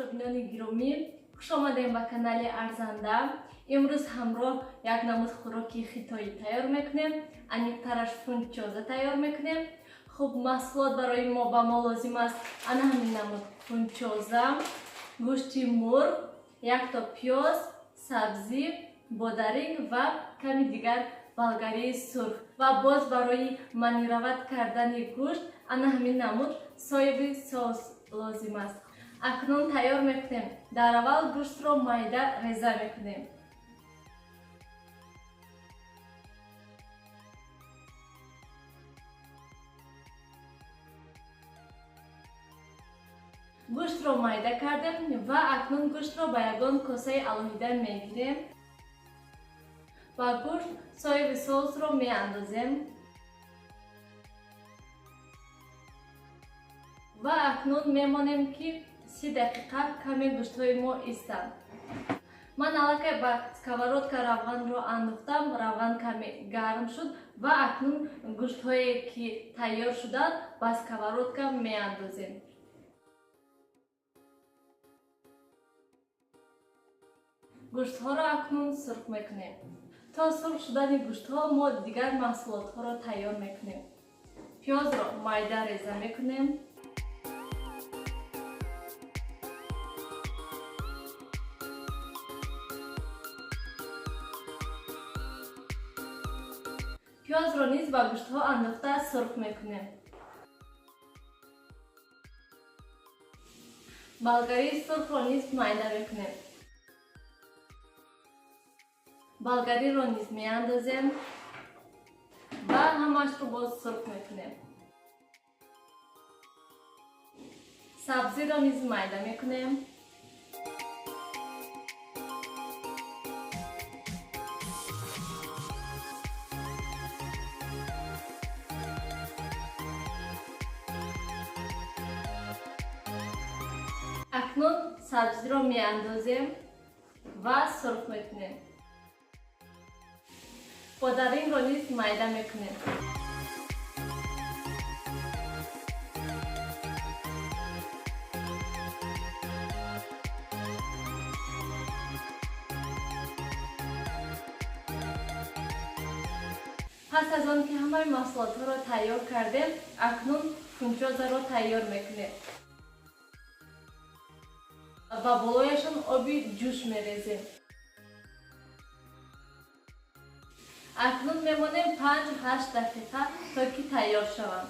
тамошобинони гиромӣ, хуш омадем ба канали Арзанда. имрӯз ҳамроҳ як намуд хӯроки хитоӣ тайёр мекунем. Аниқтараш фунчоза тайёр мекунем. хуб, маҳсулот барои мо ба мо лозим аст ана ҳамин намуд фунчоза, гӯшти мурғ, як то пиёз, сабзӣ, бодарик ва ками дигар болгарии сурх. ва боз барои манирават кардани гӯшт ана ҳамин намуд соеби соус лозим аст. акнун тайёр мекунем. дар аввал гӯштро майда реза мекунем. гӯштро майда кардем ва акнун гӯштро ба ягон косаи алоҳида мегирем. ба гӯшт соеби соусро меандозем ва акнун мемонем ки 30 дақиқа каме гӯштҳои мо истанд. ман аллакай ба сковородка равғанро андохтам, равған каме гарм шуд ва акнун гӯштҳое ки тайёр шуданд ба сковородка меандозем. гӯштҳоро акнун сурх мекунем. то сурх шудани гӯштҳо мо дигар маҳсулотҳоро тайёр мекунем. пиёзро майда реза мекунем. пиёзро низ ба гӯштҳо андохта сурх мекунем. болгарии сурхро низ майда мекунем. болгариро низ меандозем ва ҳамаашро боз сурх мекунем. сабзиро низ майда мекунем. акнун сабзиро меандозем ва сурх мекунем. бодарикро низ майда мекунем. пас аз он ки ҳамаи маҳсулотҳоро тайёр кардем, акнун фунчозаро тайёр мекунем. ба болояшон оби ҷӯш мерезем. акнун мемонем 5-8 дақиқа то ки тайёр шаванд.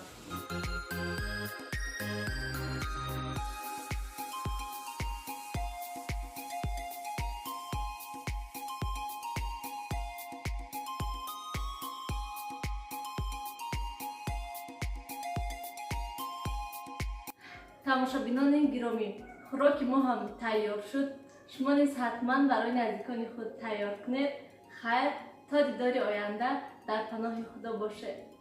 тамошобинони гиромӣ, хӯроки мо ҳам тайёр шуд. шумо низ ҳатман барои наздикони худ тайёр кунед. хайр, то дидори оянда дар паноҳи худо бошед.